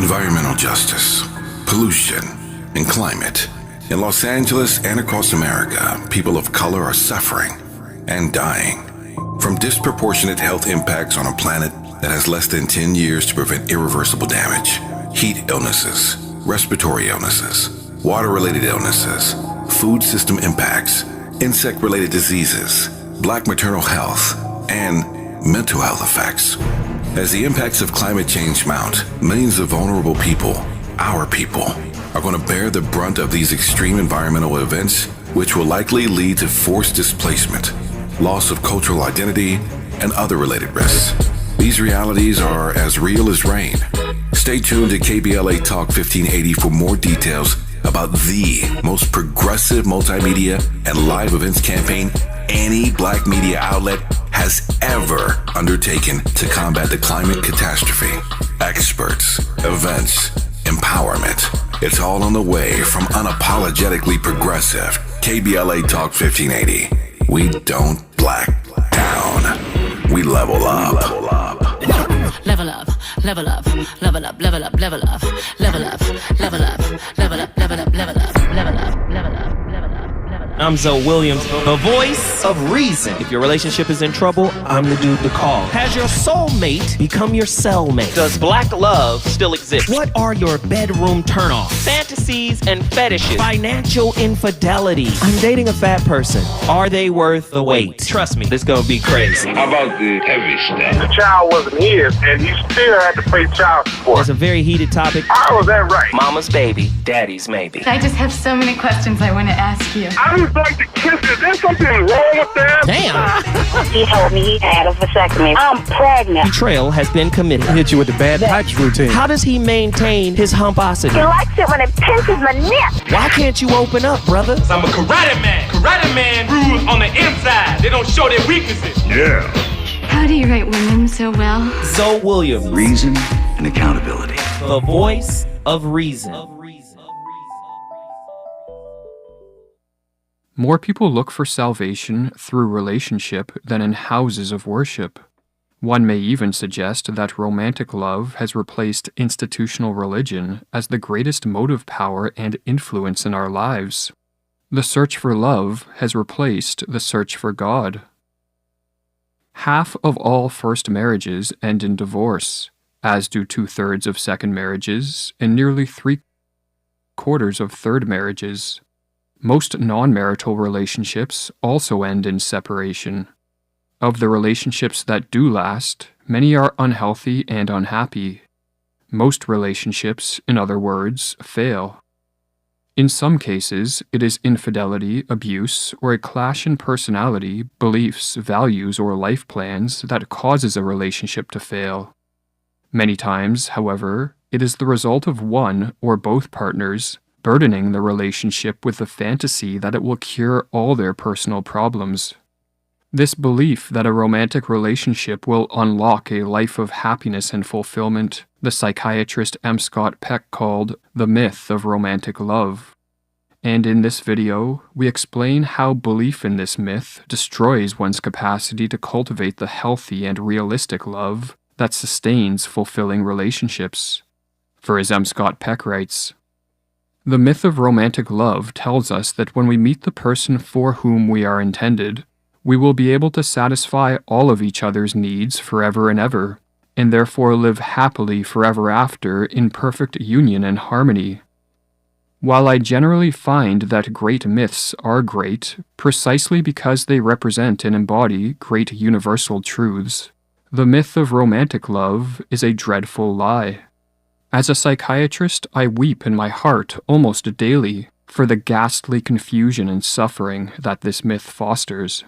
Environmental justice, pollution, and climate. In Los Angeles and across America, people of color are suffering and dying from disproportionate health impacts on a planet that has less than 10 years to prevent irreversible damage. Heat illnesses, respiratory illnesses, water-related illnesses, food system impacts, insect-related diseases, black maternal health, and mental health effects. As the impacts of climate change mount, millions of vulnerable people, our people, are going to bear the brunt of these extreme environmental events, which will likely lead to forced displacement, loss of cultural identity, and other related risks. These realities are as real as rain. Stay tuned to KBLA Talk 1580 for more details about the most progressive multimedia and live events campaign any black media outlet has ever undertaken to combat the climate catastrophe. Experts, events, empowerment. It's all on the way from unapologetically progressive KBLA Talk 1580. We don't black down. We level up. Level up, level up, level up, level up, level up, level up, level up, level up, level up, level up, level up, level up. I'm Zoe Williams, the voice of reason. If your relationship is in trouble, I'm the dude to call. Has your soulmate become your cellmate? Does black love still exist? What are your bedroom turnoffs? Fantasies and fetishes. Financial infidelity. I'm dating a fat person. Are they worth the wait? Trust me, this gonna be crazy. How about the heavy stuff? The child wasn't his, and he still had to pay child support. It's a very heated topic. How was that right? Mama's baby, daddy's maybe. I just have so many questions I want to ask you. I just like to kiss you. Is there something wrong with that? Damn! He told me he had a vasectomy. I'm pregnant. Betrayal has been committed. Hit you with the bad pipes routine. How does he maintain his humposity? He likes it when it pinches my neck. Why can't you open up, brother? I'm a karate man. Karate man rules on the inside. They don't show their weaknesses. Yeah. How do you write women so well? Zoe Williams, Reason and accountability. the voice of reason. More people look for salvation through relationship than in houses of worship. One may even suggest that romantic love has replaced institutional religion as the greatest motive power and influence in our lives. The search for love has replaced the search for God. Half of all first marriages end in divorce, as do 2/3 of second marriages and nearly 3/4 of third marriages. Most non-marital relationships also end in separation. Of the relationships that do last, many are unhealthy and unhappy. Most relationships, in other words, fail. In some cases, it is infidelity, abuse, or a clash in personality, beliefs, values, or life plans that causes a relationship to fail. Many times, however, it is the result of one or both partners burdening the relationship with the fantasy that it will cure all their personal problems. This belief that a romantic relationship will unlock a life of happiness and fulfillment, the psychiatrist M. Scott Peck called the myth of romantic love. And in this video, we explain how belief in this myth destroys one's capacity to cultivate the healthy and realistic love that sustains fulfilling relationships. For as M. Scott Peck writes, "The myth of romantic love tells us that when we meet the person for whom we are intended, we will be able to satisfy all of each other's needs forever and ever, and therefore live happily forever after in perfect union and harmony. While I generally find that great myths are great precisely because they represent and embody great universal truths, the myth of romantic love is a dreadful lie. As a psychiatrist, I weep in my heart almost daily for the ghastly confusion and suffering that this myth fosters.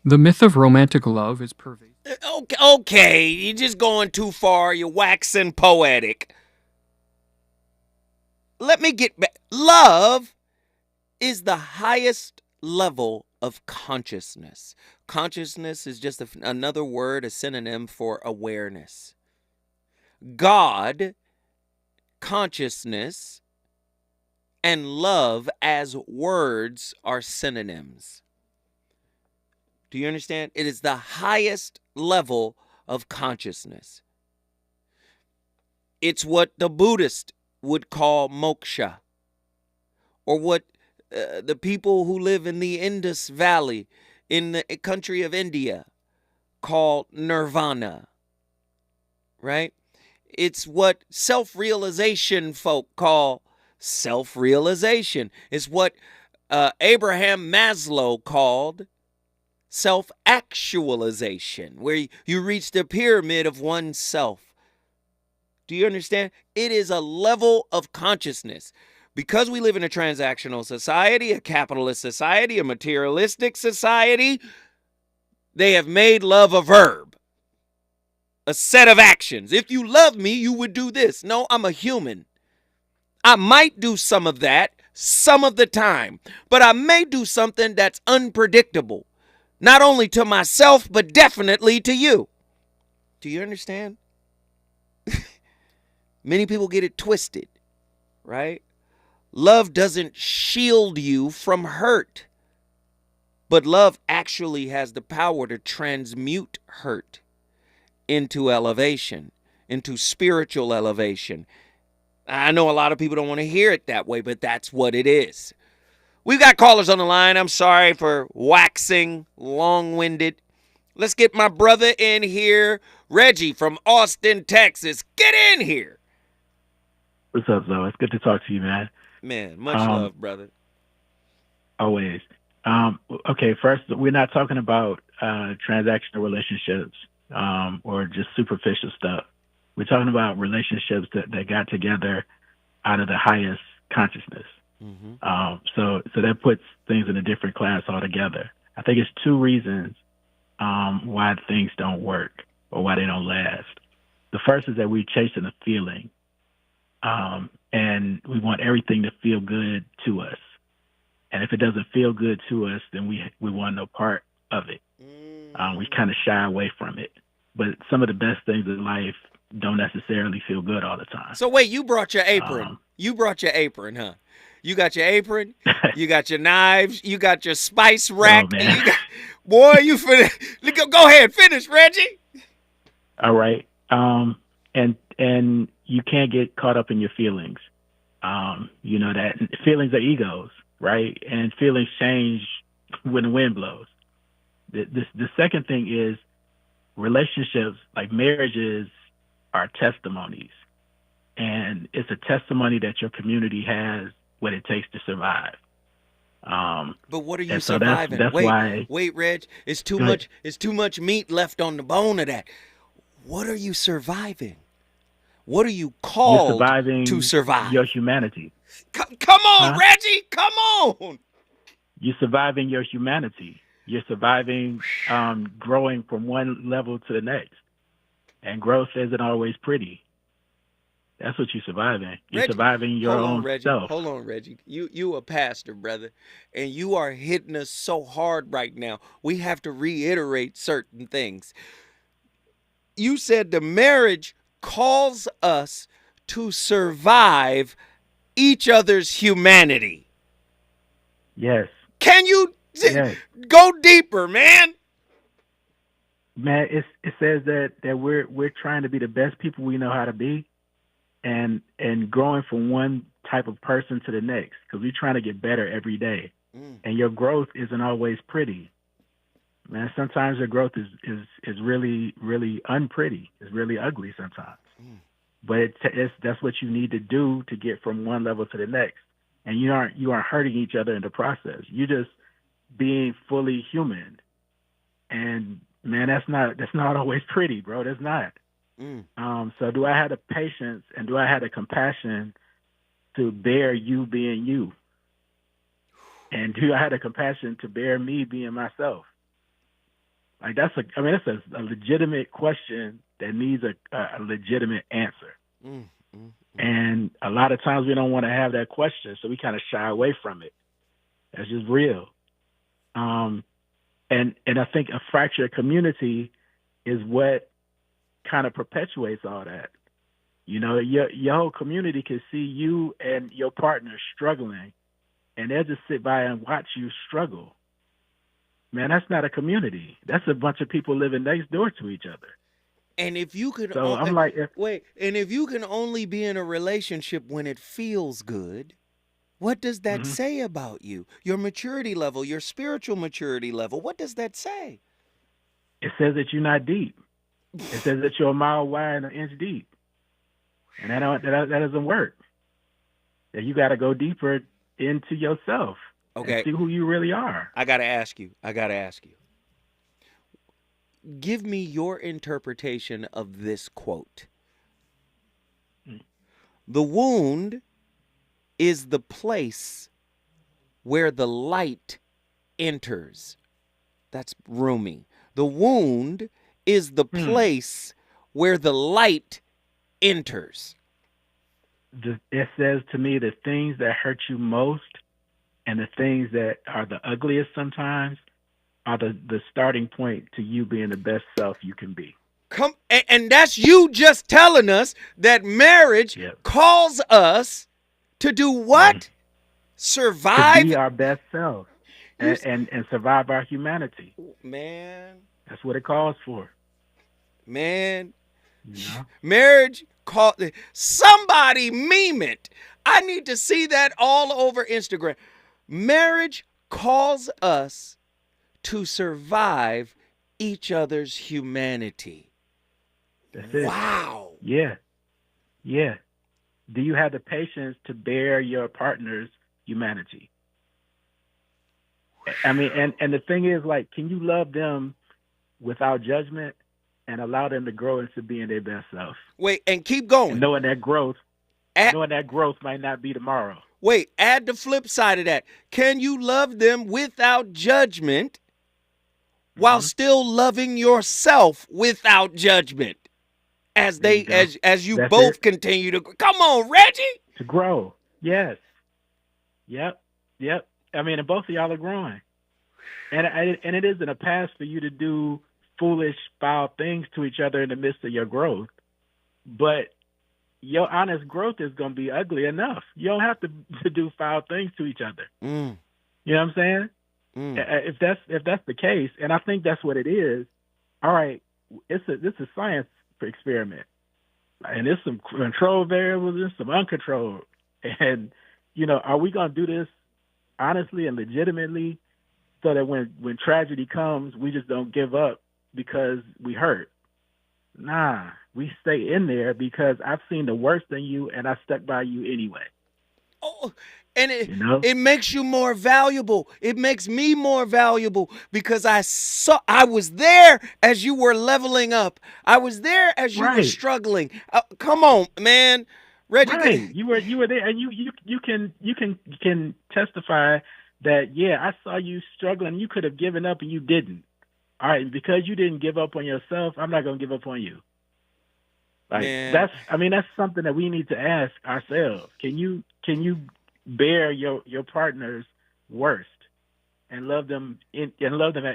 The myth of romantic love is pervasive." Okay, you're just going too far. You're waxing poetic. Let me get back. Love is the highest level of consciousness. Consciousness is just another word, a synonym for awareness. God, consciousness, and love as words are synonyms. Do you understand? It is the highest level of consciousness. It's what the Buddhist would call moksha, or what the people who live in the Indus Valley in the country of India call nirvana, right? It's what self-realization folk call self-realization. It's what Abraham Maslow called self-actualization, where you reach the pyramid of oneself. Do you understand? It is a level of consciousness. Because we live in a transactional society, a capitalist society, a materialistic society, they have made love a verb, a set of actions. If you love me, you would do this. No, I'm a human. I might do some of that some of the time, but I may do something that's unpredictable, not only to myself, but definitely to you. Do you understand? Many people get it twisted, right? Love doesn't shield you from hurt, but love actually has the power to transmute hurt into elevation, into spiritual elevation. I know a lot of people don't want to hear it that way, but that's what it is. We've got callers on the line. I'm sorry for waxing long-winded. Let's get my brother in here, Reggie from Austin, Texas. Get in here. What's up, Zoe? It's good to talk to you, man. Man, much love, brother. Always. Okay, first, we're not talking about transactional relationships or just superficial stuff. We're talking about relationships that got together out of the highest consciousness. Mm-hmm. So that puts things in a different class altogether. I think it's two reasons why things don't work or why they don't last. The first is that we're chasing a feeling. And we want everything to feel good to us. And if it doesn't feel good to us, then we want no part of it. We kind of shy away from it. But some of the best things in life don't necessarily feel good all the time. So wait, you brought your apron. You brought your apron, huh? You got your apron, you got your knives, you got your spice rack. Oh, and boy, you finish. Go ahead, finish, Reggie. All right. And you can't get caught up in your feelings. You know that feelings are egos, right? And feelings change when the wind blows. The second thing is relationships, like marriages, are testimonies. And it's a testimony that your community has what it takes to survive. But what are you so surviving? That's wait, Reg. It's too much. It's too much meat left on the bone of that. What are you surviving? What are you called to survive? Your humanity. Come on, Reggie. Come on. You're surviving your humanity. You're surviving growing from one level to the next. And growth isn't always pretty. That's what you're surviving. You're surviving your own self. Hold on, Reggie. You a pastor, brother, and you are hitting us so hard right now. We have to reiterate certain things. You said the marriage calls us to survive each other's humanity. Yes. Can you go deeper, man? Man, it says that we're trying to be the best people we know how to be, and growing from one type of person to the next, because we're trying to get better every day. And your growth isn't always pretty. Man, sometimes your growth is really, really unpretty. It's really ugly sometimes. But that's what you need to do to get from one level to the next. And you aren't hurting each other in the process. You're just being fully human. And man, that's not always pretty, bro. That's not. So do I have the patience and do I have the compassion to bear you being you? And do I have the compassion to bear me being myself? Like that's a legitimate question that needs a legitimate answer. And a lot of times we don't want to have that question, so we kind of shy away from it. That's just real. And I think a fractured community is what kind of perpetuates all that. You know, your whole community can see you and your partner struggling, and they'll just sit by and watch you struggle. Man, that's not a community. That's a bunch of people living next door to each other. And if you could, So I'm like, and if you can only be in a relationship when it feels good, what does that say about you? Your maturity level, your spiritual maturity level. What does that say? It says that you're not deep. It says that you're a mile wide and an inch deep, and that doesn't work. That you got to go deeper into yourself. Okay. And see who you really are. I gotta ask you. Give me your interpretation of this quote. The wound is the place where the light enters. That's Rumi. The wound is the place where the light enters. It says to me the things that hurt you most and the things that are the ugliest sometimes are the starting point to you being the best self you can be. And that's you just telling us that marriage calls us to do what? Survive? To be our best self and survive our humanity. Man. That's what it calls for. Man. Yeah. Marriage call somebody meme it. I need to see that all over Instagram. Marriage calls us to survive each other's humanity. That's it. Wow. Yeah. Yeah. Do you have the patience to bear your partner's humanity? I mean, and the thing is, like, can you love them without judgment and allow them to grow into being their best self? Wait, and keep going. And knowing that growth might not be tomorrow. Wait, add the flip side of that. Can you love them without judgment while still loving yourself without judgment? As you both continue to come on, Reggie. To grow. Yes. Yep. I mean, and both of y'all are growing. And it isn't a pass for you to do foolish, foul things to each other in the midst of your growth. But your honest growth is going to be ugly enough. You don't have to do foul things to each other. You know what I'm saying? If that's the case, and I think that's what it is. All right, this is a science experiment, and there's some control variables and some uncontrolled. And are we going to do this honestly and legitimately, so that when tragedy comes, we just don't give up because we hurt? Nah, we stay in there because I've seen the worst in you, and I stuck by you anyway. Oh, and it makes you more valuable. It makes me more valuable because I was there as you were leveling up. I was there as you were struggling. Come on, man, Reggie. Right. You were there, and you can testify that I saw you struggling. You could have given up, and you didn't. All right, because you didn't give up on yourself, I'm not going to give up on you. Like that's something that we need to ask ourselves. Can you bear your partner's worst and love them at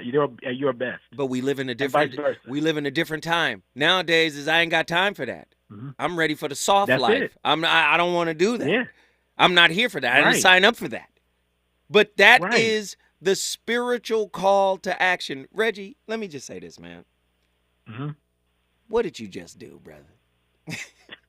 your best? But we live in a different time nowadays. I ain't got time for that. I'm ready for the soft life. I don't want to do that. Yeah. I'm not here for that. I didn't sign up for that. But that is the spiritual call to action. Reggie, let me just say this, man. What did you just do, brother?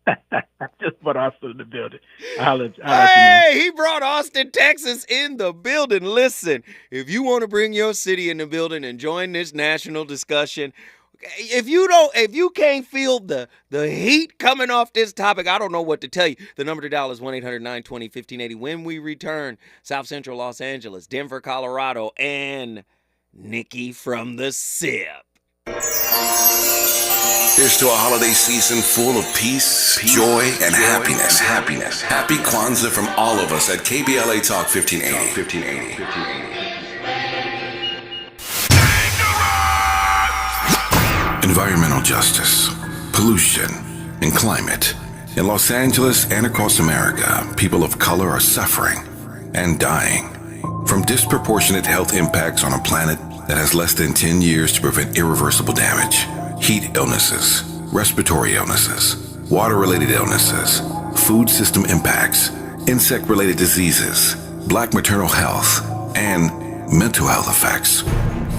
I just put Austin in the building. He brought Austin, Texas in the building. Listen, if you want to bring your city in the building and join this national discussion, if you can't feel the heat coming off this topic, I don't know what to tell you. The number to dial is 1-800-920-1580. When we return, South Central Los Angeles, Denver, Colorado, and Nikki from the SIP. Here's to a holiday season full of peace, joy, and happiness. Happy Kwanzaa from all of us at KBLA Talk 1580. Environmental justice, pollution, and climate. In Los Angeles and across America, people of color are suffering and dying from disproportionate health impacts on a planet that has less than 10 years to prevent irreversible damage. Heat illnesses, respiratory illnesses, water-related illnesses, food system impacts, insect-related diseases, black maternal health, and mental health effects.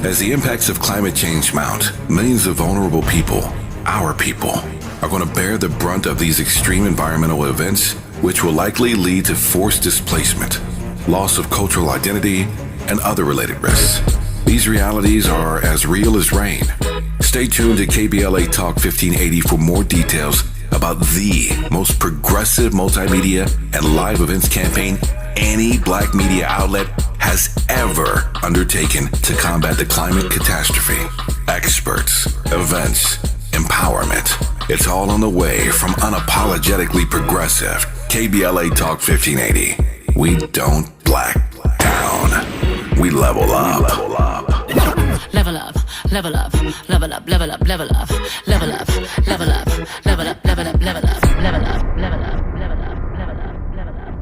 As the impacts of climate change mount, millions of vulnerable people our people, are going to bear the brunt of these extreme environmental events, which will likely lead to forced displacement, loss of cultural identity, and other related risks. These realities are as real as rain. Stay tuned to KBLA Talk 1580 for more details about the most progressive multimedia and live events campaign any black media outlet has ever undertaken to combat the climate catastrophe. Experts, events, empowerment. It's all on the way from unapologetically progressive KBLA Talk 1580. We don't black down. We level up. Level up, level up, level up, level up, level up, level up, level up, level up, level up, level up, level up, level up, level up, level up.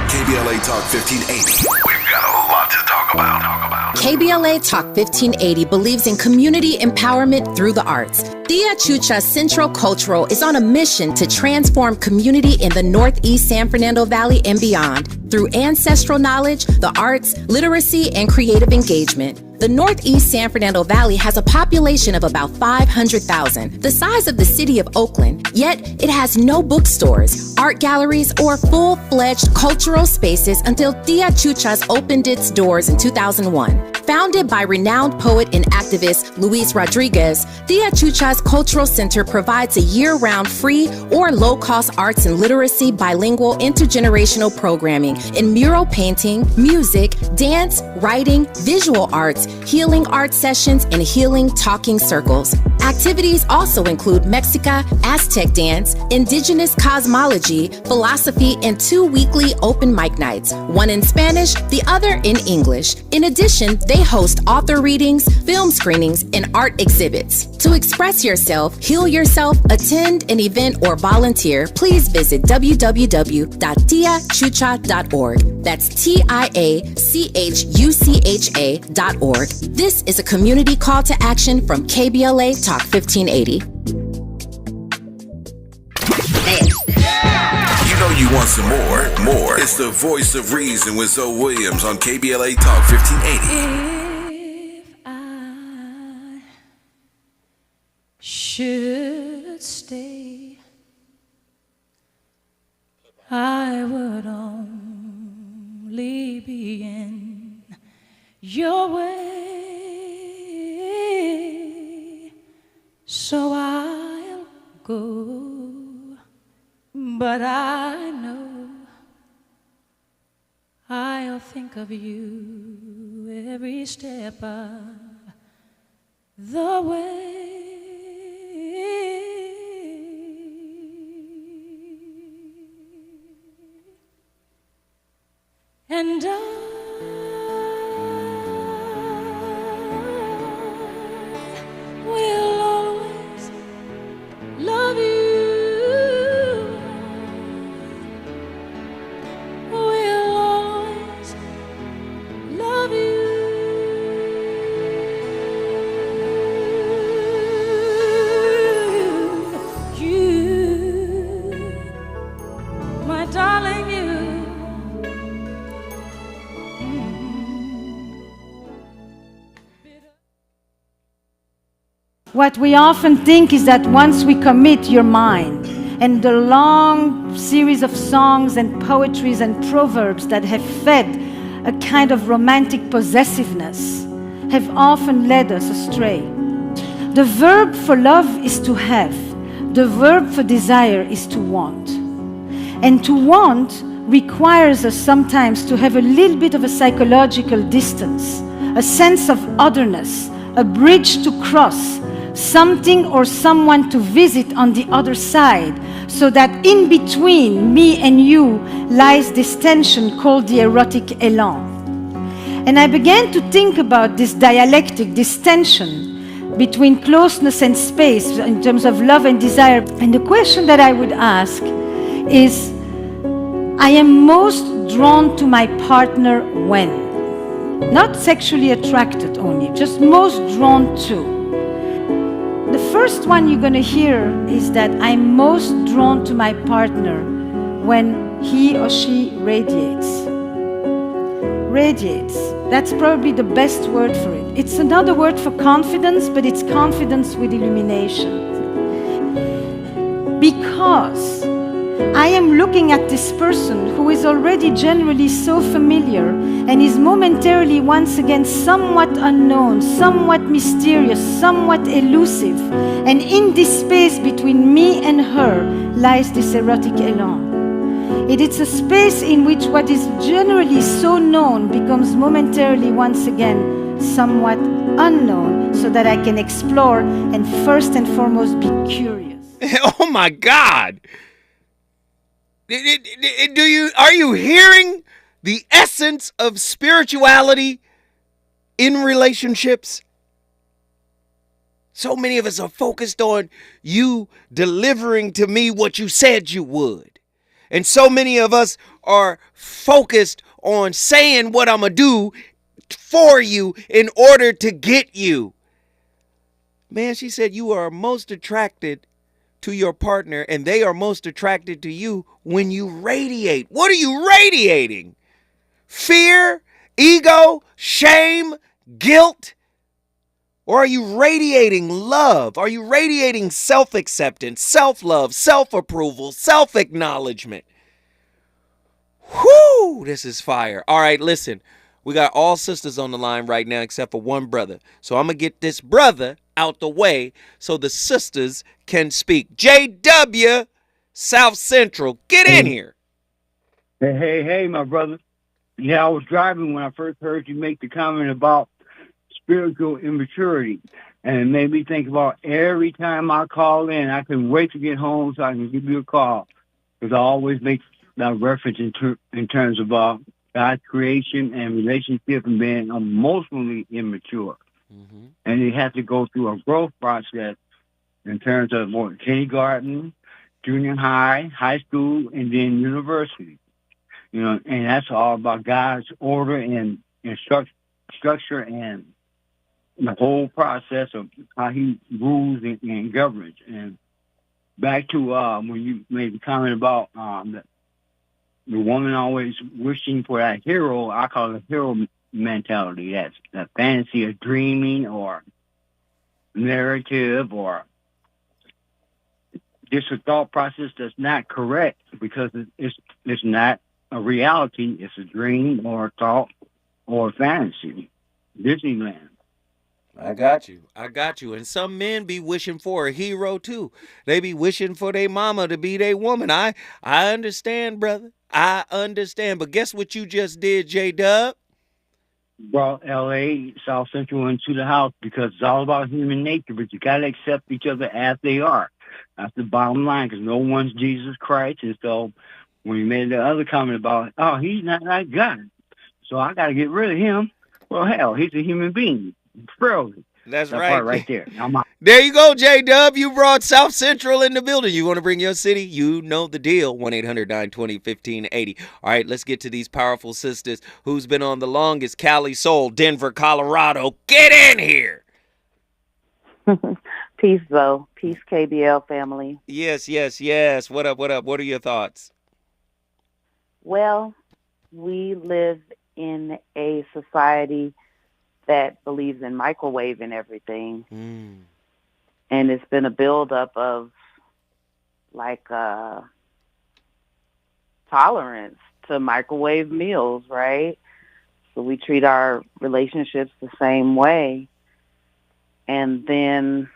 KBLA Talk 1580. We've got a lot to talk about. KBLA Talk 1580 believes in community empowerment through the arts. Tia Chucha Central Cultural is on a mission to transform community in the Northeast San Fernando Valley and beyond through ancestral knowledge, the arts, literacy, and creative engagement. The Northeast San Fernando Valley has a population of about 500,000, the size of the city of Oakland, yet it has no bookstores, art galleries, or full-fledged cultural spaces until Tia Chucha's opened its doors in 2001. Founded by renowned poet and activist Luis Rodriguez, Tia Chucha's Cultural Center provides a year-round free or low-cost arts and literacy bilingual intergenerational programming in mural painting, music, dance, writing, visual arts, healing art sessions, and healing talking circles. Activities also include Mexica, Aztec dance, indigenous cosmology, philosophy, and 2 weekly open mic nights, one in Spanish, the other in English. In addition, they host author readings, film screenings, and art exhibits. To express yourself, heal yourself, attend an event, or volunteer, please visit www.tiachucha.org. That's TIACHUCHA.org. This is a community call to action from KBLA Talk 1580. You know you want some more. It's the voice of reason with Zoe Williams on KBLA Talk 1580. If I should stay, I would only be in your way, so I'll go, but I know I'll think of you every step of the way. And I will always love you. Will always love you. You, my darling, you. What we often think is that once we commit, you're mine. And the long series of songs and poetries and proverbs that have fed a kind of romantic possessiveness have often led us astray. The verb for love is to have. The verb for desire is to want. And to want requires us sometimes to have a little bit of a psychological distance, a sense of otherness, a bridge to cross, something or someone to visit on the other side, so that in between me and you lies this tension called the erotic élan. And I began to think about this dialectic, this tension between closeness and space in terms of love and desire. And the question that I would ask is, I am most drawn to my partner when? Not sexually attracted only, just most drawn to. The first one you're going to hear is that I'm most drawn to my partner when he or she radiates. Radiates. That's probably the best word for it. It's another word for confidence, but it's confidence with illumination. because I am looking at this person who is already generally so familiar and is momentarily once again somewhat unknown, somewhat mysterious, somewhat elusive. And in this space between me and her lies this erotic elan. It is a space in which what is generally so known becomes momentarily once again somewhat unknown, so that I can explore and first and foremost be curious. Oh my God! Are you hearing the essence of spirituality in relationships? So many of us are focused on you delivering to me what you said you would. And so many of us are focused on saying what I'm going to do for you in order to get you. Man, she said you are most attracted to your partner and they are most attracted to you when you radiate. What are you radiating? Fear, ego, shame, guilt? Or are you radiating love? Are you radiating self-acceptance, self-love, self-approval, self-acknowledgement? Whoo, this is fire. All right, listen. We got all sisters on the line right now except for one brother. So I'm going to get this brother out the way so the sisters can speak. JW, South Central, get in here. Hey, my brother. Yeah, I was driving when I first heard you make the comment about spiritual immaturity. And it made me think about every time I call in, I can wait to get home so I can give you a call. Because I always make that reference in terms of God's creation and relationship and being emotionally immature. Mm-hmm. And you have to go through a growth process in terms of kindergarten, junior high, high school, and then university. You know, and that's all about God's order and structure and the whole process of how he rules and governs. And back to when you made the comment about the woman always wishing for that hero, I call it a hero mentality. That's that fantasy of dreaming or narrative or just a thought process that's not correct because it's not a reality. It's a dream or a thought or a fantasy. Disneyland. I got you. And some men be wishing for a hero too. They be wishing for their mama to be their woman. I understand, brother. I understand. But guess what you just did, J-Dub? Brought L.A., South Central into the house because it's all about human nature, but you got to accept each other as they are. That's the bottom line because no one's Jesus Christ. And so when you made the other comment about, oh, he's not like God, so I got to get rid of him. Well, hell, he's a human being. Frozen. That's that right. Part right there. There you go, J-Dub. You brought South Central in the building. You want to bring your city? You know the deal. 1-800-920-1580. All right, let's get to these powerful sisters. Who's been on the longest? Cali Soul, Denver, Colorado. Get in here. Peace, though. Peace, KBL family. Yes. What up? What are your thoughts? Well, we live in a society that believes in microwaving everything. And it's been a buildup of tolerance to microwave meals, right? So we treat our relationships the same way. And then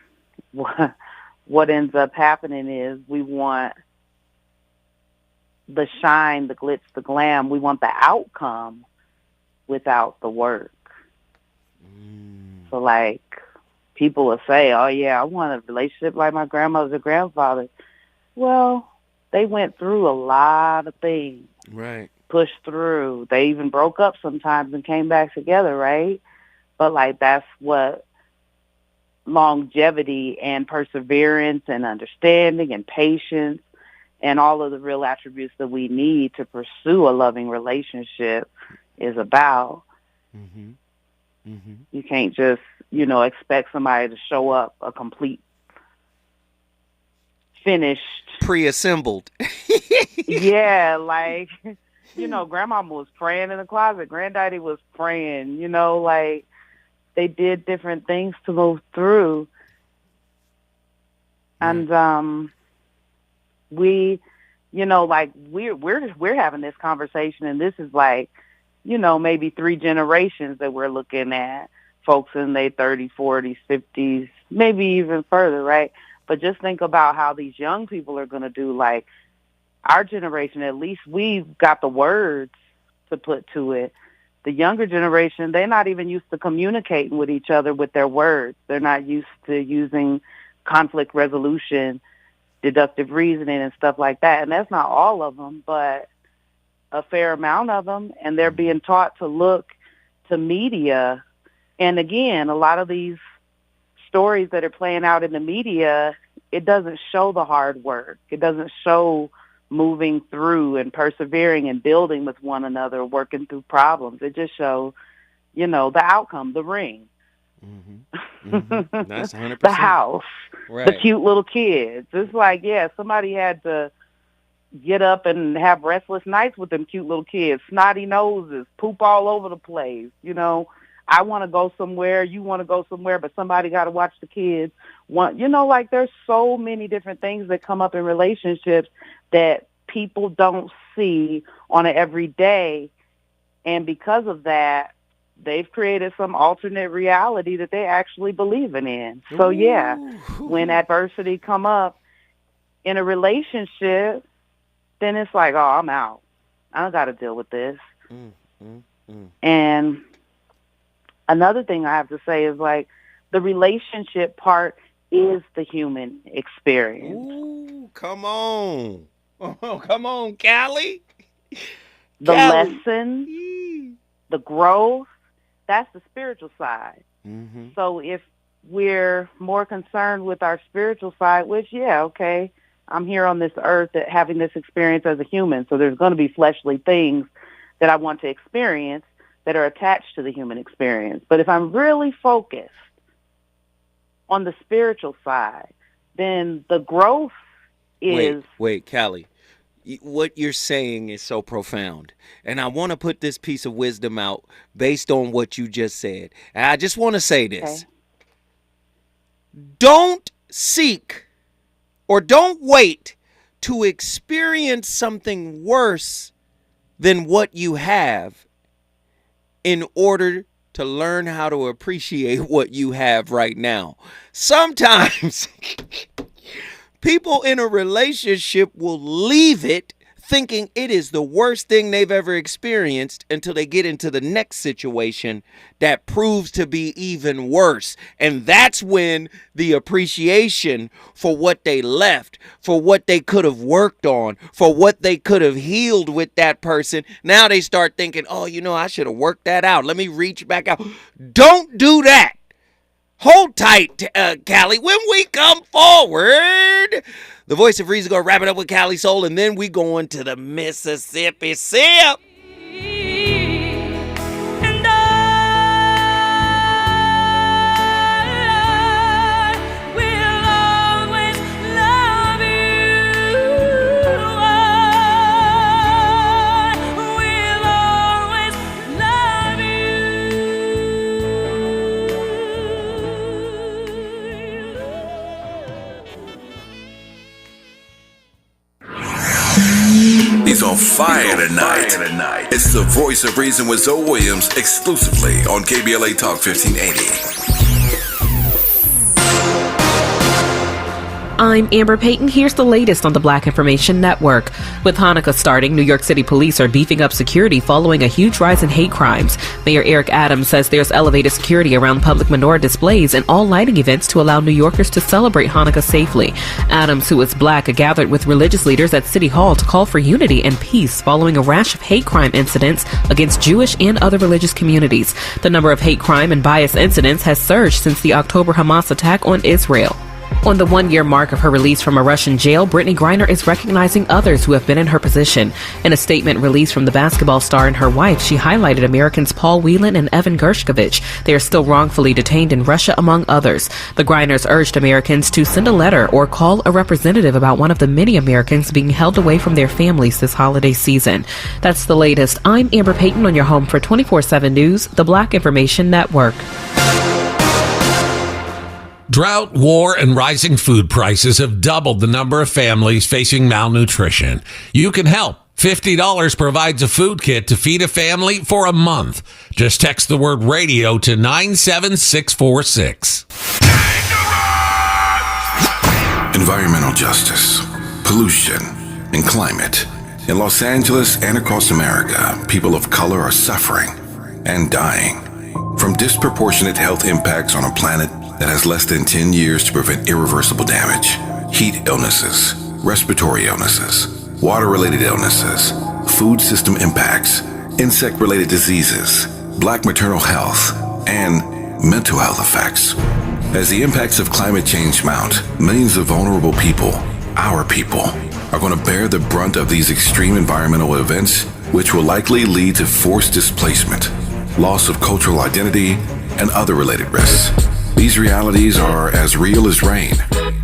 what ends up happening is we want the shine, the glitz, the glam. We want the outcome without the work. So people will say, oh yeah, I want a relationship like my grandmother's or grandfather. Well, they went through a lot of things. Right. Pushed through. They even broke up sometimes and came back together, right? But that's what longevity and perseverance and understanding and patience and all of the real attributes that we need to pursue a loving relationship is about. Mm-hmm. Mm-hmm. You can't just, expect somebody to show up a complete, finished, pre-assembled. Yeah, grandmama was praying in the closet. Granddaddy was praying, they did different things to move through. And We, like we're having this conversation, and this is like, maybe 3 generations that we're looking at, folks in their 30s, 40s, 50s, maybe even further, right? But just think about how these young people are going to do. Like our generation, at least we've got the words to put to it. The younger generation, they're not even used to communicating with each other with their words. They're not used to using conflict resolution, deductive reasoning, and stuff like that. And that's not all of them, but a fair amount of them. And they're being taught to look to media. And again, a lot of these stories that are playing out in the media, it doesn't show the hard work. It doesn't show moving through and persevering and building with one another, working through problems. It just shows, the outcome, the ring. Mm-hmm. Mm-hmm. That's 100%. The house, right. The cute little kids. It's like, somebody had to get up and have restless nights with them cute little kids, snotty noses, poop all over the place. I want to go somewhere, you want to go somewhere, but somebody got to watch the kids. Like there's so many different things that come up in relationships that people don't see on an everyday. And because of that, they've created some alternate reality that they actually believing in. So when adversity come up in a relationship, then it's like, oh, I'm out. I don't got to deal with this. And another thing I have to say is like the relationship part is the human experience. Ooh, come on. Oh, come on, Callie. The lesson, the growth, that's the spiritual side. Mm-hmm. So if we're more concerned with our spiritual side, which, I'm here on this earth having this experience as a human, so there's going to be fleshly things that I want to experience that are attached to the human experience. But if I'm really focused on the spiritual side, then the growth is... Wait, Callie. What you're saying is so profound. And I want to put this piece of wisdom out based on what you just said. And I just want to say this. Okay. Don't seek or don't wait to experience something worse than what you have in order to learn how to appreciate what you have right now. Sometimes people in a relationship will leave it thinking it is the worst thing they've ever experienced until they get into the next situation that proves to be even worse. And that's when the appreciation for what they left, for what they could have worked on, for what they could have healed with that person, now they start thinking, oh, I should have worked that out. Let me reach back out. Don't do that. Hold tight, Callie. When we come forward, the voice of reason going to wrap it up with Callie Soul, and then we going to the Mississippi Sip. He's on fire tonight. It's the voice of reason with Zoe Williams exclusively on KBLA Talk 1580. I'm Amber Payton. Here's the latest on the Black Information Network. With Hanukkah starting, New York City police are beefing up security following a huge rise in hate crimes. Mayor Eric Adams says there's elevated security around public menorah displays and all lighting events to allow New Yorkers to celebrate Hanukkah safely. Adams, who is black, gathered with religious leaders at City Hall to call for unity and peace following a rash of hate crime incidents against Jewish and other religious communities. The number of hate crime and bias incidents has surged since the October Hamas attack on Israel. On the one-year mark of her release from a Russian jail, Brittany Griner is recognizing others who have been in her position. In a statement released from the basketball star and her wife, she highlighted Americans Paul Whelan and Evan Gershkovich. They are still wrongfully detained in Russia, among others. The Griners urged Americans to send a letter or call a representative about one of the many Americans being held away from their families this holiday season. That's the latest. I'm Amber Payton on your home for 24/7 News, the Black Information Network. Drought, war, and rising food prices have doubled the number of families facing malnutrition. You can help. $50 provides a food kit to feed a family for a month. Just text the word radio to 97646. Environmental justice, pollution, and climate. In Los Angeles and across America, people of color are suffering and dying from disproportionate health impacts on a planet that has less than 10 years to prevent irreversible damage. Heat illnesses, respiratory illnesses, water-related illnesses, food system impacts, insect-related diseases, black maternal health, and mental health effects. As the impacts of climate change mount, millions of vulnerable people, our people, are going to bear the brunt of these extreme environmental events, which will likely lead to forced displacement, loss of cultural identity, and other related risks. These realities are as real as rain.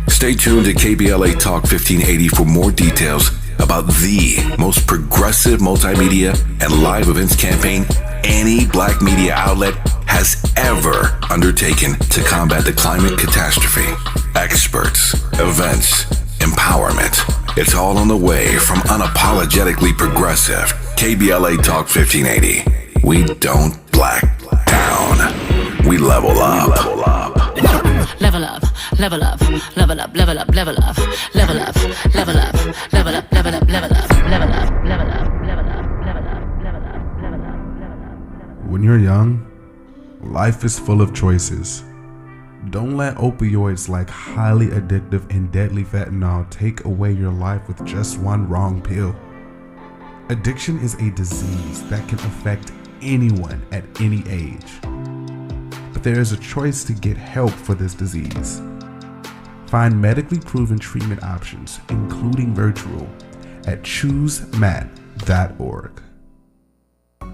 Stay tuned to KBLA Talk 1580 for more details about the most progressive multimedia and live events campaign any black media outlet has ever undertaken to combat the climate catastrophe. Experts, events, empowerment. It's all on the way from unapologetically progressive KBLA Talk 1580. We don't black down. We level up. Level up, level up, level up, level up, level up, level up, level up, level up, level up, level up, level up, level up, level up, level up. When you're young, life is full of choices. Don't let opioids like highly addictive and deadly fentanyl take away your life with just one wrong pill. Addiction is a disease that can affect anyone at any age. But there is a choice to get help for this disease. Find medically proven treatment options, including virtual, at choosemat.org.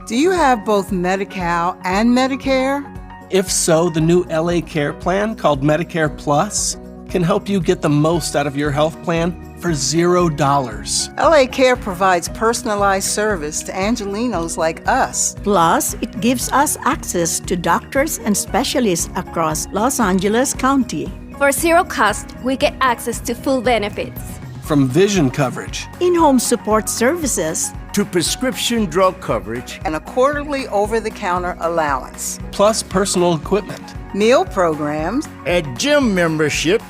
Do you have both Medi-Cal and Medicare? If so, the new LA Care plan called Medicare Plus can help you get the most out of your health plan for $0. LA Care provides personalized service to Angelinos like us. Plus, it gives us access to doctors and specialists across Los Angeles County. For zero cost, we get access to full benefits. From vision coverage, in-home support services, to prescription drug coverage, and a quarterly over-the-counter allowance. Plus personal equipment, meal programs, a gym membership,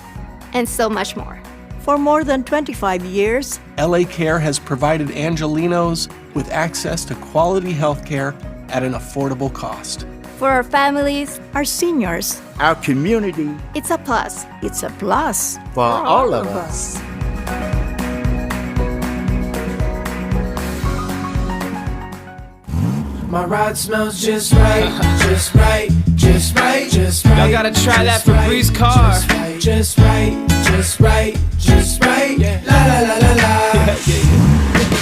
and so much more. For more than 25 years, LA Care has provided Angelinos with access to quality health care at an affordable cost. For our families, our seniors, our community, it's a plus. It's a plus for all of us. My ride smells just right, just right, just right, just right. Y'all gotta try that for Bree's car. Just right, just right, just right, yeah. La la la la la.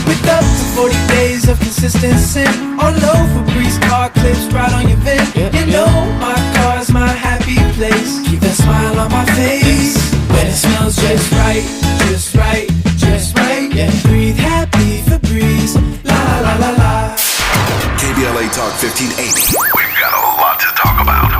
With up to 40 days of consistency, all over Bree's car clips right on your vent. You know my car's my happy place. Keep that smile on my face. When it smells just right, just right, just right, yeah. Breathe happy for Breeze. La la la la. KBLA Talk 1580. We've got a lot to talk about.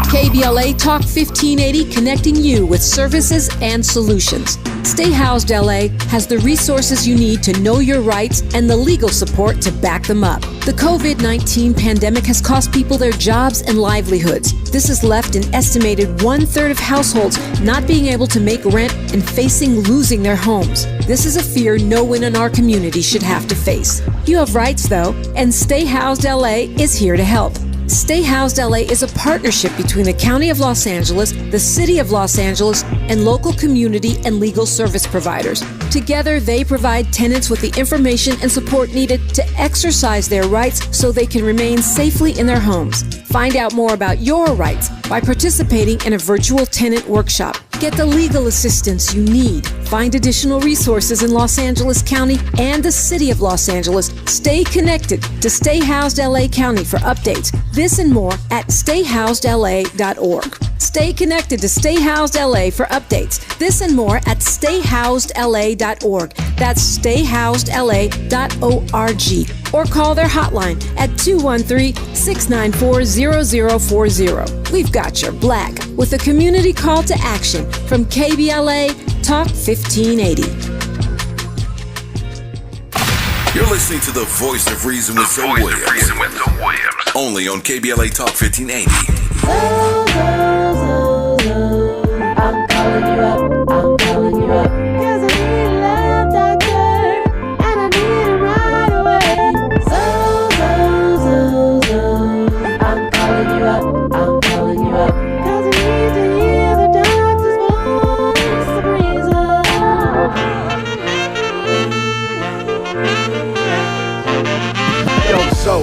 KBLA Talk 1580, connecting you with services and solutions. Stay Housed LA has the resources you need to know your rights and the legal support to back them up. The COVID-19 pandemic has cost people their jobs and livelihoods. This has left an estimated 1/3 of households not being able to make rent and facing losing their homes. This is a fear no one in our community should have to face. You have rights, though, and Stay Housed LA is here to help. Stay Housed LA is a partnership between the County of Los Angeles, the City of Los Angeles, and local community and legal service providers. Together, they provide tenants with the information and support needed to exercise their rights so they can remain safely in their homes. Find out more about your rights by participating in a virtual tenant workshop. Get the legal assistance you need. Find additional resources in Los Angeles County and the City of Los Angeles. Stay connected to Stay Housed LA County for updates. This and more at stayhousedla.org. Stay connected to Stay Housed LA for updates. This and more at stayhousedla.org. That's stayhousedla.org. Or call their hotline at 213-694-0040. We've got your black with a community call to action from KBLA Talk 1580. You're listening to the Voice of Reason with Zoe Williams. Only on KBLA Talk 1580. I'm calling you up, I'm calling you up. 'Cause I need a love doctor, and I need it right away. I'm calling you up, I'm calling you up. 'Cause I need to hear the doctor's voice of reason. Yo, so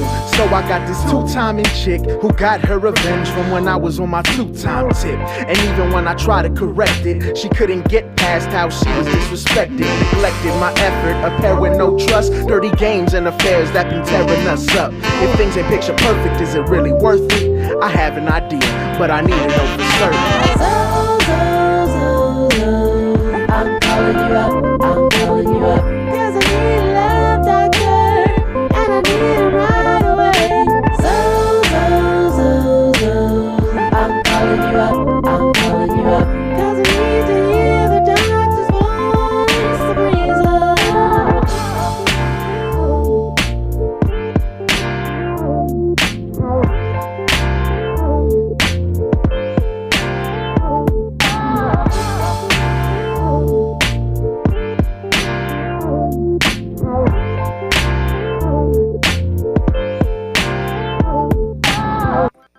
I got this two-timing chick who got her revenge from when I was on my two-time tip. And even when I tried to correct it, she couldn't get past how she was disrespected, neglected my effort, a pair with no trust, dirty games and affairs that been tearing us up. If things ain't picture perfect, is it really worth it? I have an idea, but I need to know for certain. I'm calling you up, I'm calling you up. 'Cause I need a love doctor, and I need it right away. I'm calling you up, I'm calling you up. 'Cause I need to hear the doctor's voice of reason.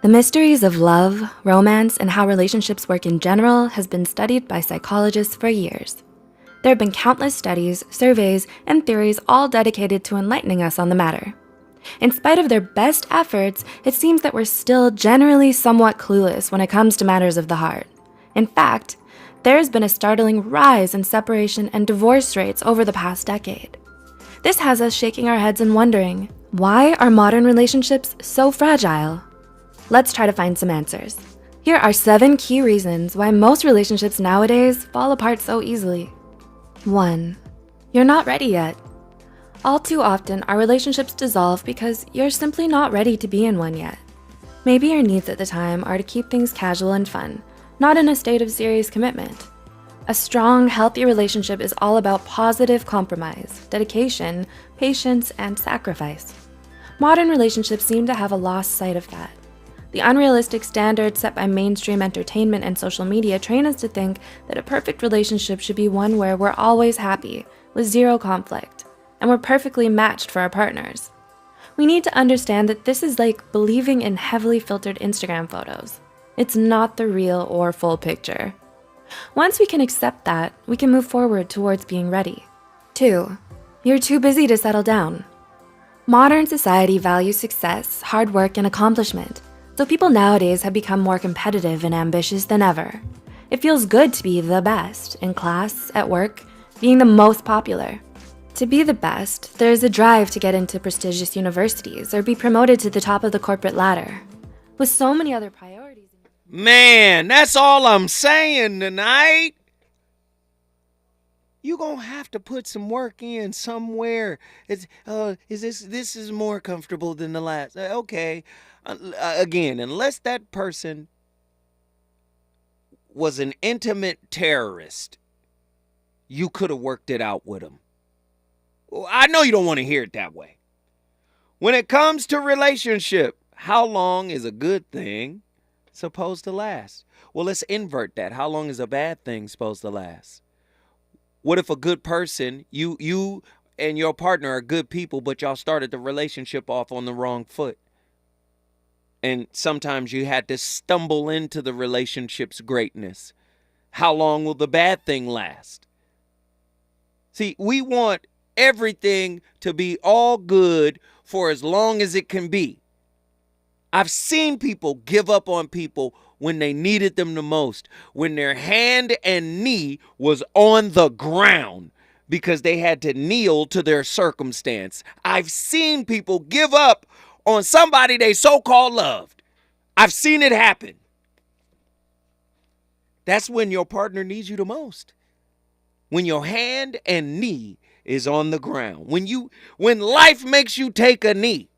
The mysteries of love, romance, and how relationships work in general has been studied by psychologists for years. There have been countless studies, surveys, and theories all dedicated to enlightening us on the matter. In spite of their best efforts, it seems that we're still generally somewhat clueless when it comes to matters of the heart. In fact, there has been a startling rise in separation and divorce rates over the past decade. This has us shaking our heads and wondering, why are modern relationships so fragile? Let's try to find some answers. Here are 7 key reasons why most relationships nowadays fall apart so easily. 1. You're not ready yet. All too often, our relationships dissolve because you're simply not ready to be in one yet. Maybe your needs at the time are to keep things casual and fun, not in a state of serious commitment. A strong, healthy relationship is all about positive compromise, dedication, patience, and sacrifice. Modern relationships seem to have a lost sight of that. The unrealistic standards set by mainstream entertainment and social media train us to think that a perfect relationship should be one where we're always happy, with zero conflict, and we're perfectly matched for our partners. We need to understand that this is like believing in heavily filtered Instagram photos. It's not the real or full picture. Once we can accept that, we can move forward towards being ready. 2. You're too busy to settle down. Modern society values success, hard work, and accomplishment. So people nowadays have become more competitive and ambitious than ever. It feels good to be the best in class, at work, being the most popular. To be the best, there's a drive to get into prestigious universities or be promoted to the top of the corporate ladder. With so many other priorities. Man, that's all I'm saying tonight. You're going to have to put some work in somewhere. This is more comfortable than the last. Okay. Again, unless that person was an intimate terrorist, you could have worked it out with him. I know you don't want to hear it that way. When it comes to relationship, how long is a good thing supposed to last? Well, let's invert that. How long is a bad thing supposed to last? What if a good person, you and your partner are good people, but y'all started the relationship off on the wrong foot? And sometimes you had to stumble into the relationship's greatness. How long will the bad thing last? See, we want everything to be all good for as long as it can be. I've seen people give up on people when they needed them the most, when their hand and knee was on the ground because they had to kneel to their circumstance. I've seen people give up on somebody they so-called loved. I've seen it happen. That's when your partner needs you the most. When your hand and knee is on the ground. When life makes you take a knee.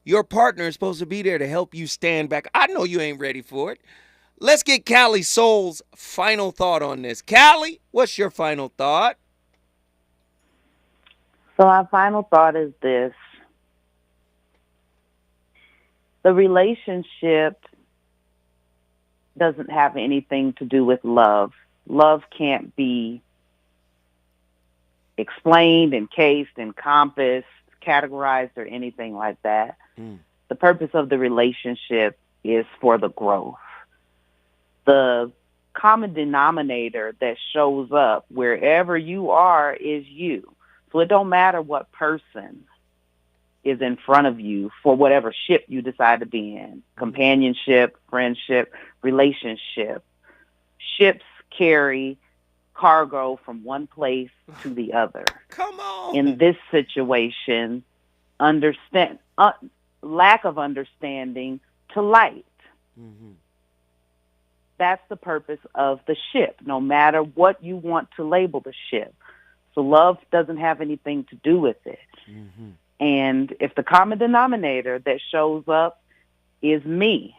Your partner is supposed to be there to help you stand back. I know you ain't ready for it. Let's get Callie Soul's final thought on this. Callie, what's your final thought? So our final thought is this. The relationship doesn't have anything to do with love. Love can't be explained, encased, encompassed, categorized, or anything like that. The purpose of the relationship is for the growth. The common denominator that shows up wherever you are is you. So it don't matter what person is in front of you for whatever ship you decide to be in. Companionship, friendship, relationship. Ships carry cargo from one place to the other. Come on. In this situation, lack of understanding to light. That's the purpose of the ship, no matter what you want to label the ship. So love doesn't have anything to do with it. And if the common denominator that shows up is me,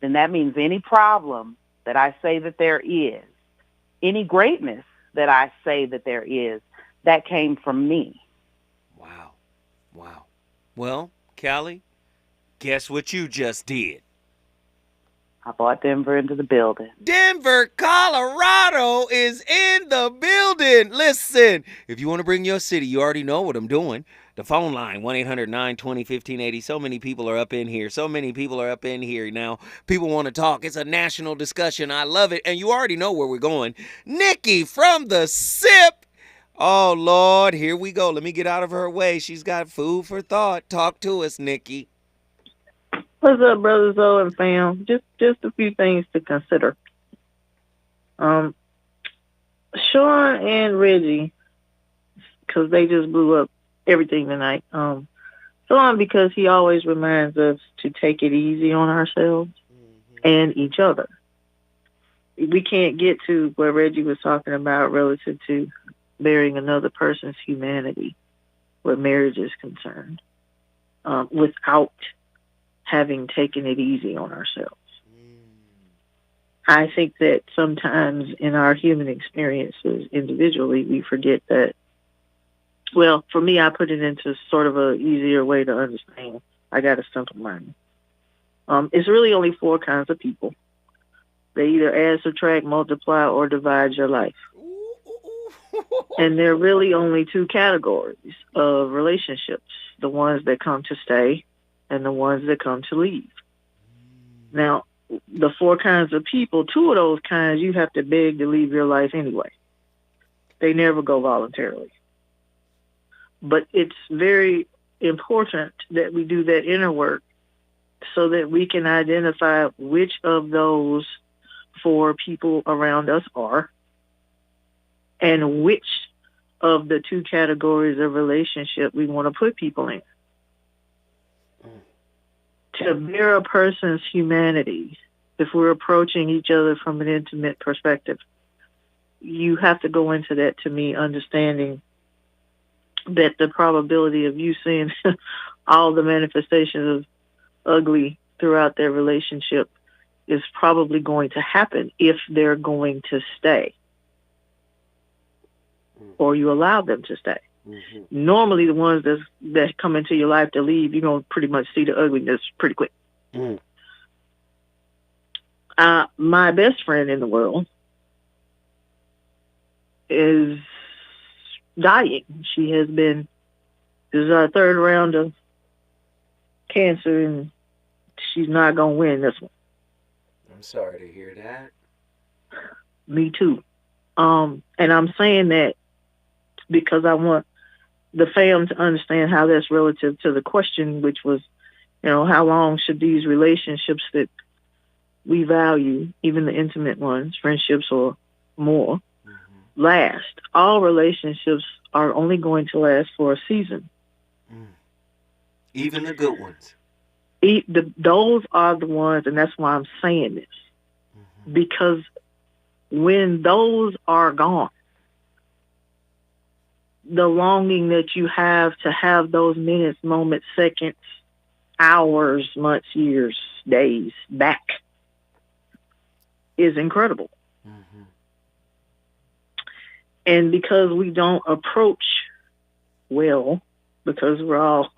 then that means any problem that I say that there is, any greatness that I say that there is, that came from me. Wow. Well, Callie, guess what you just did? I brought Denver into the building. Denver, Colorado is in the building. Listen, if you want to bring your city, you already know what I'm doing. The phone line, 1-800-920-1580. So many people are up in here. Now, people want to talk. It's a national discussion. I love it. And you already know where we're going. Nikki from the SIP. Oh, Lord, here we go. Let me get out of her way. She's got food for thought. Talk to us, Nikki. What's up, Brother Zoe and fam? Just a few things to consider. Sean and Reggie, because they just blew up everything tonight. Sean, because he always reminds us to take it easy on ourselves and each other. We can't get to what Reggie was talking about relative to bearing another person's humanity where marriage is concerned without having taken it easy on ourselves. I think that sometimes in our human experiences individually, we forget that, well, for me, I put it into sort of an easier way to understand. I got a simple mind. It's really only 4 kinds of people. They either add, subtract, multiply, or divide your life. And there are really only 2 categories of relationships, the ones that come to stay and the ones that come to leave. Now, the 4 kinds of people, 2 of those kinds, you have to beg to leave your life anyway. They never go voluntarily. But it's very important that we do that inner work so that we can identify which of those 4 people around us are and which of the 2 categories of relationship we want to put people in. To bear a person's humanity, if we're approaching each other from an intimate perspective, you have to go into that, to me, understanding that the probability of you seeing all the manifestations of ugly throughout their relationship is probably going to happen if they're going to stay or you allow them to stay. Normally, the ones that come into your life to leave, you're going to pretty much see the ugliness pretty quick. My best friend in the world is dying. She has been, this is our 3rd round of cancer, and she's not going to win this one. I'm sorry to hear that. Me too. And I'm saying that because I want the fam to understand how that's relative to the question, which was, how long should these relationships that we value, even the intimate ones, friendships or more, last? All relationships are only going to last for a season. Even the good ones. Those are the ones, and that's why I'm saying this. Because when those are gone, the longing that you have to have those minutes, moments, seconds, hours, months, years, days back is incredible. And because we don't approach well, because we're all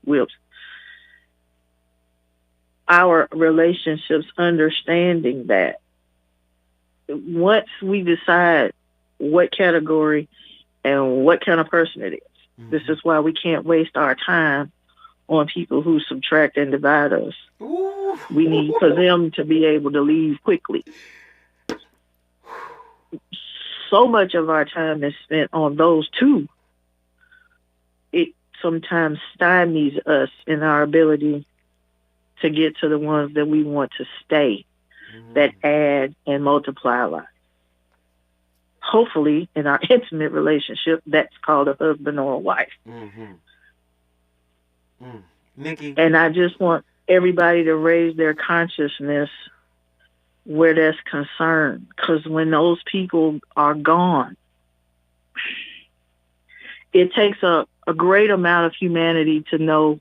whips, our relationships understanding that once we decide what category and what kind of person it is, this is why we can't waste our time on people who subtract and divide us. We need for them to be able to leave quickly. So much of our time is spent on those two. It sometimes stymies us in our ability to get to the ones that we want to stay, that add and multiply our lives. Hopefully, in our intimate relationship, that's called a husband or a wife. Nikki. And I just want everybody to raise their consciousness where that's concerned. Because when those people are gone, it takes a great amount of humanity to know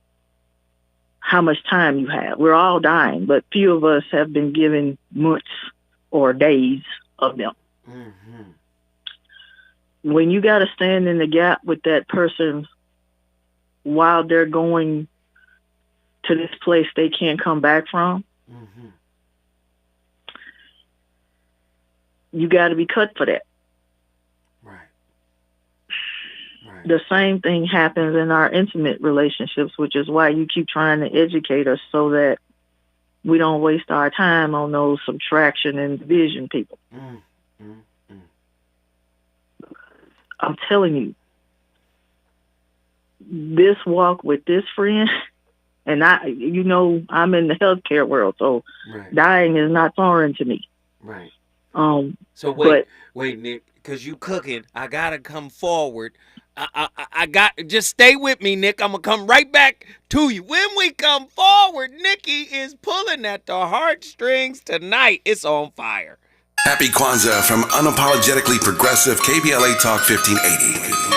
how much time you have. We're all dying, but few of us have been given months or days of them. When you got to stand in the gap with that person while they're going to this place they can't come back from, you got to be cut for that. The same thing happens in our intimate relationships, which is why you keep trying to educate us so that we don't waste our time on those subtraction and division people. I'm telling you, this walk with this friend, and I'm in the healthcare world, so dying is not foreign to me. Right. So wait, Nick, because you cooking, I gotta come forward. I got, just stay with me, Nick. I'm gonna come right back to you. When we come forward, Nikki is pulling at the heartstrings tonight. It's on fire. Happy Kwanzaa from unapologetically progressive KBLA Talk 1580.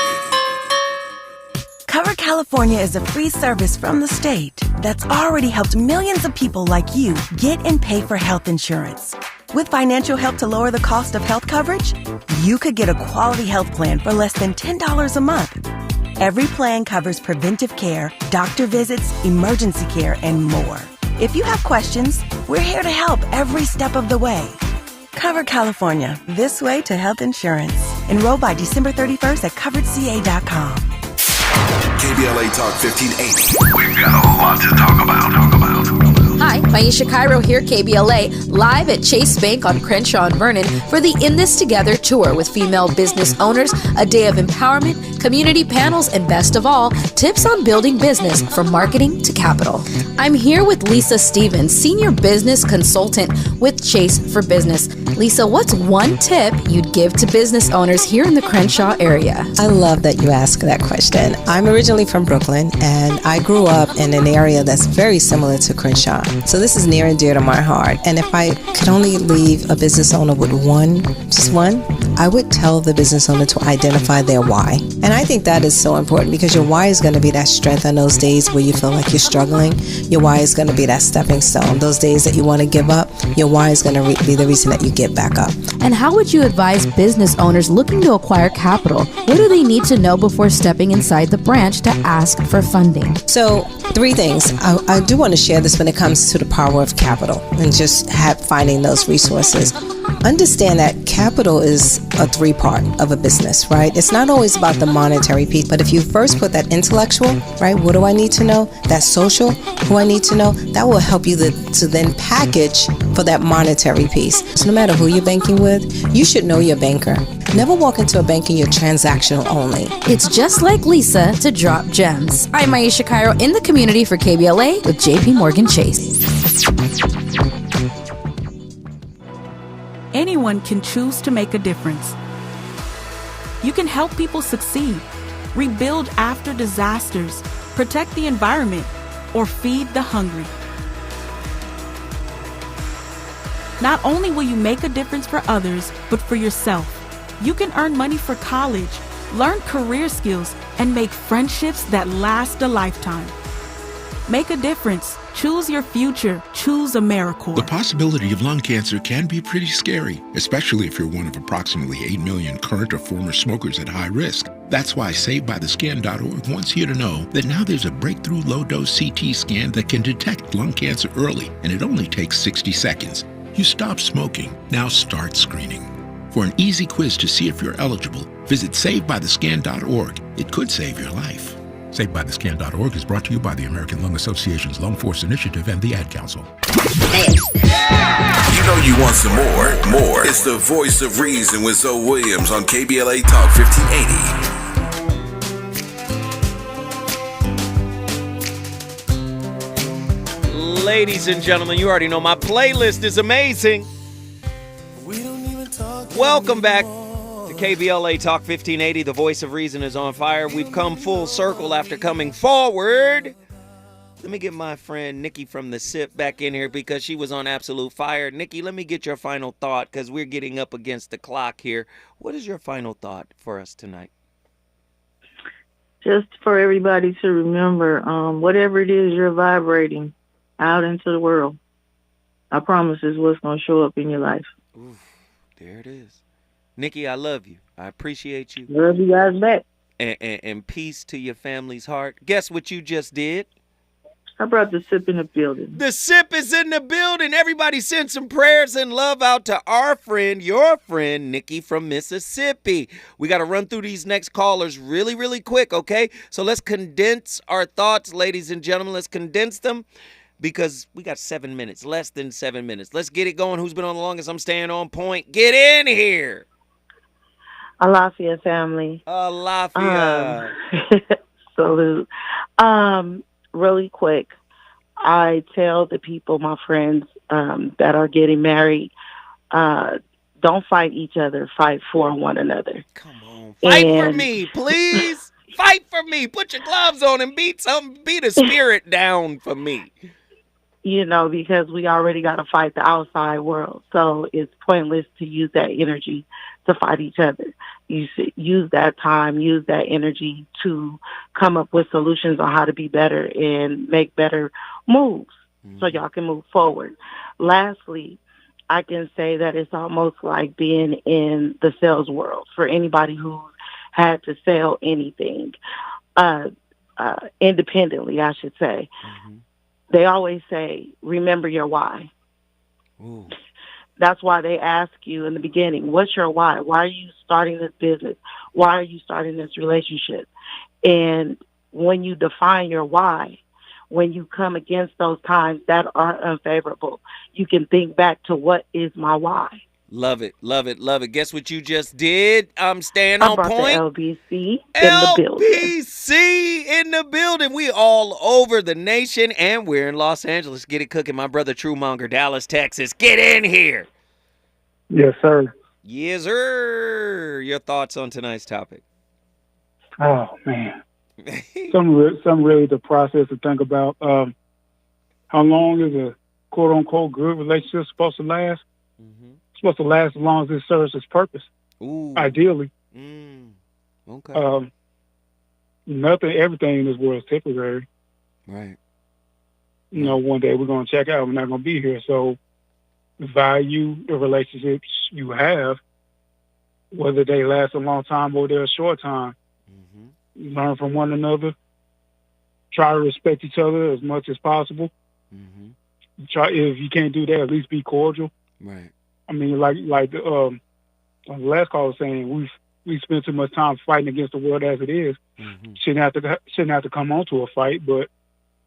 Cover California is a free service from the state that's already helped millions of people like you get and pay for health insurance. With financial help to lower the cost of health coverage, you could get a quality health plan for less than $10 a month. Every plan covers preventive care, doctor visits, emergency care, and more. If you have questions, we're here to help every step of the way. Cover California, this way to health insurance. Enroll by December 31st at coveredca.com. KBLA Talk 1580. We've got a lot to talk about. Hi, Maisha Cairo here, KBLA, live at Chase Bank on Crenshaw and Vernon for the In This Together tour with female business owners, a day of empowerment, community panels, and best of all, tips on building business from marketing to capital. I'm here with Lisa Stevens, Senior Business Consultant with Chase for Business. Lisa, what's one tip you'd give to business owners here in the Crenshaw area? I love that you asked that question. I'm originally from Brooklyn, and I grew up in an area that's very similar to Crenshaw. So this is near and dear to my heart. And if I could only leave a business owner with just one, I would tell the business owner to identify their why. And I think that is so important because your why is going to be that strength on those days where you feel like you're struggling. Your why is going to be that stepping stone. Those days that you want to give up, your why is going to be the reason that you get back up. And how would you advise business owners looking to acquire capital? What do they need to know before stepping inside the branch to ask for funding? So 3 things. I do want to share this when it comes to the power of capital and just finding those resources. Understand that capital is a 3-part of a business, right? It's not always about the monetary piece, but if you first put that intellectual, right? What do I need to know? That social, who I need to know, that will help you to then package for that monetary piece. So no matter who you're banking with, you should know your banker. Never walk into a bank and you're transactional only. It's just like Lisa to drop gems. I'm Maisha Cairo in the community for KBLA with JP Morgan Chase. Anyone can choose to make a difference. You can help people succeed, rebuild after disasters, protect the environment, or feed the hungry. Not only will you make a difference for others, but for yourself. You can earn money for college, learn career skills, and make friendships that last a lifetime. Make a difference. Choose your future. Choose AmeriCorps. The possibility of lung cancer can be pretty scary, especially if you're one of approximately 8 million current or former smokers at high risk. That's why SaveByTheScan.org wants you to know that now there's a breakthrough low-dose CT scan that can detect lung cancer early, and it only takes 60 seconds. You stop smoking. Now start screening. For an easy quiz to see if you're eligible, visit SaveByTheScan.org. It could save your life. SaveByTheScan.org is brought to you by the American Lung Association's Lung Force Initiative and the Ad Council. You know you want some more. It's the voice of reason with Zoe Williams on KBLA Talk 1580. Ladies and gentlemen, you already know my playlist is amazing. Welcome back to KBLA Talk 1580. The voice of reason is on fire. We've come full circle after coming forward. Let me get my friend Nikki from the SIP back in here because she was on absolute fire. Nikki, let me get your final thought because we're getting up against the clock here. What is your final thought for us tonight? Just for everybody to remember, whatever it is you're vibrating out into the world, I promise is what's going to show up in your life. Oof, there it is. Nikki, I love you. I appreciate you. Love you guys back. And peace to your family's heart. Guess what you just did? I brought the SIP in the building. The SIP is in the building. Everybody send some prayers and love out to our friend, your friend, Nikki from Mississippi. We got to run through these next callers really, really quick, okay? So let's condense our thoughts, ladies and gentlemen. Let's condense them because we got 7 minutes, less than 7 minutes. Let's get it going. Who's been on the longest? I'm staying on point. Get in here. Alafia family. Alafia. Salute. Really quick, I tell the people, my friends that are getting married, don't fight each other. Fight for one another. Come on. Fight for me, please. Fight for me. Put your gloves on and beat the spirit down for me. You know, because we already got to fight the outside world. So it's pointless to use that energy to fight each other. You should use that time, use that energy to come up with solutions on how to be better and make better moves so y'all can move forward. Lastly, I can say that it's almost like being in the sales world for anybody who's had to sell anything independently, I should say. They always say, remember your why. Ooh. That's why they ask you in the beginning, what's your why? Why are you starting this business? Why are you starting this relationship? And when you define your why, when you come against those times that are unfavorable, you can think back to what is my why. Love it, love it, love it. Guess what you just did? I'm staying on point. LBC in the building. LBC in the building. We all over the nation, and we're in Los Angeles. Get it cooking. My brother Truemonger, Dallas, Texas. Get in here. Yes, sir. Yes, sir. Your thoughts on tonight's topic? Oh, man. Some really the process to think about. How long is a quote-unquote good relationship supposed to last? It's supposed to last as long as it serves its purpose. Ooh. Ideally. Okay. Everything in this world is temporary. Right. You know, one day we're going to check out. We're not going to be here. So value the relationships you have, whether they last a long time or they're a short time. Learn from one another. Try to respect each other as much as possible. Try, if you can't do that, at least be cordial. Right. I mean, like the last call was saying, we spend too much time fighting against the world as it is. Shouldn't have to come on to a fight, but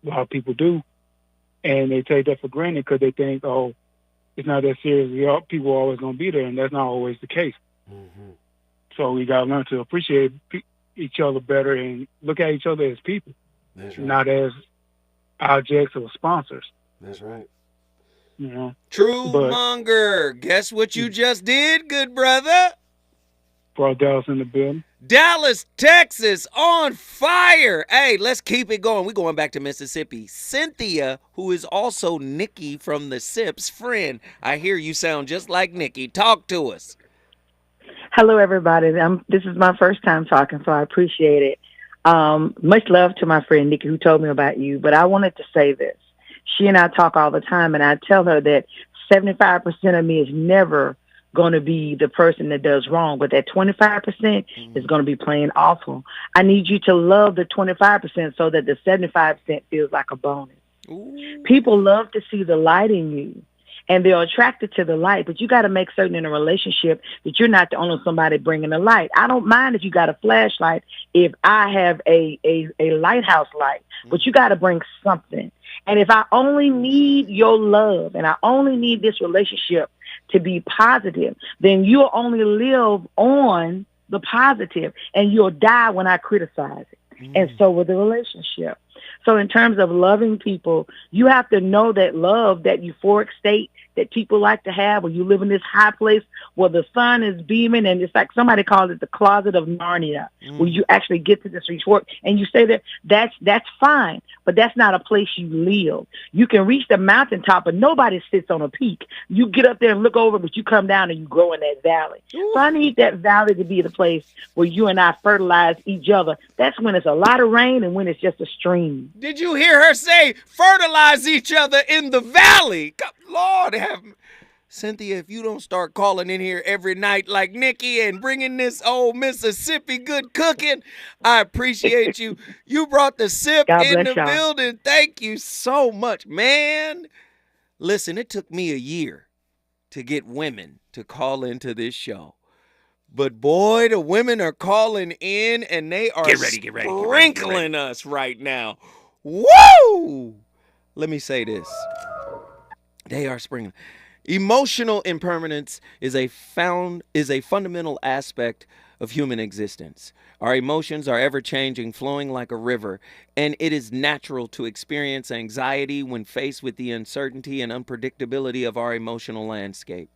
a lot of people do, and they take that for granted because they think, oh, it's not that serious. People are always going to be there, and that's not always the case. So we got to learn to appreciate each other better and look at each other as people, not as objects or sponsors. That's right. You know, Truemonger, guess what you just did, good brother? Brought Dallas in the building. Dallas, Texas, on fire. Hey, let's keep it going. We're going back to Mississippi. Cynthia, who is also Nikki from the SIP's friend. I hear you sound just like Nikki. Talk to us. Hello, everybody. This is my first time talking, so I appreciate it. Much love to my friend Nikki, who told me about you. But I wanted to say this. She and I talk all the time, and I tell her that 75% of me is never going to be the person that does wrong, but that 25% is going to be playing awful. I need you to love the 25% so that the 75% feels like a bonus. Ooh. People love to see the light in you, and they're attracted to the light, but you got to make certain in a relationship that you're not the only somebody bringing the light. I don't mind if you got a flashlight, if I have a lighthouse light, but you got to bring something. And if I only need your love and I only need this relationship to be positive, then you'll only live on the positive and you'll die when I criticize it. And so with the relationship. So in terms of loving people, you have to know that love, that euphoric state that people like to have, where you live in this high place where the sun is beaming, and it's like somebody calls it the closet of Narnia, where you actually get to this euphoric, and you say that's fine, but that's not a place you live. You can reach the mountaintop, but nobody sits on a peak. You get up there and look over, but you come down and you grow in that valley. Ooh. So I need that valley to be the place where you and I fertilize each other. That's when it's a lot of rain and when it's just a stream. Did you hear her say fertilize each other in the valley? Lord have Cynthia, if you don't start calling in here every night like Nikki and bringing this old Mississippi good cooking, I appreciate you. You brought the sip in the building. Thank you so much, man. Listen, it took me a year to get women to call into this show. But boy, the women are calling in and they are sprinkling us right now. Woo! Let me say this. They are sprinkling. Emotional impermanence is a fundamental aspect of human existence. Our emotions are ever-changing, flowing like a river, and it is natural to experience anxiety when faced with the uncertainty and unpredictability of our emotional landscape.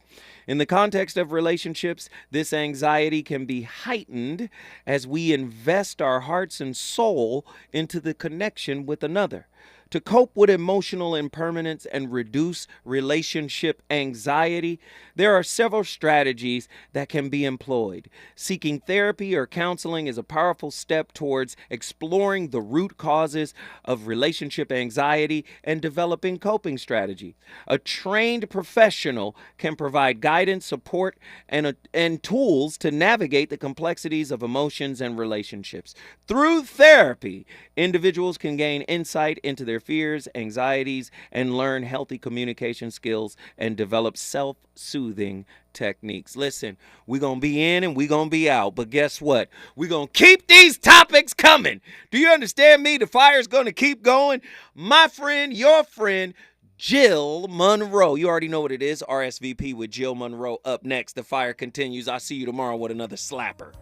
In the context of relationships, this anxiety can be heightened as we invest our hearts and soul into the connection with another. To cope with emotional impermanence and reduce relationship anxiety, there are several strategies that can be employed. Seeking therapy or counseling is a powerful step towards exploring the root causes of relationship anxiety and developing coping strategy. A trained professional can provide guidance, support, and tools to navigate the complexities of emotions and relationships. Through therapy, individuals can gain insight into their fears, anxieties, and learn healthy communication skills and develop self-soothing techniques. Listen, we're going to be in and we're going to be out, but guess what? We're going to keep these topics coming. Do you understand me? The fire's going to keep going. My friend, your friend, Jill Monroe. You already know what it is. RSVP with Jill Monroe up next. The fire continues. I'll see you tomorrow with another slapper.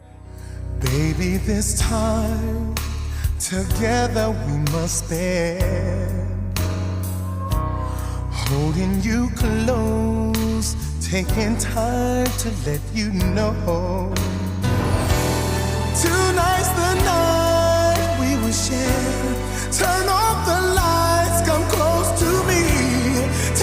Baby, this time together we must spend, holding you close, taking time to let you know tonight's the night.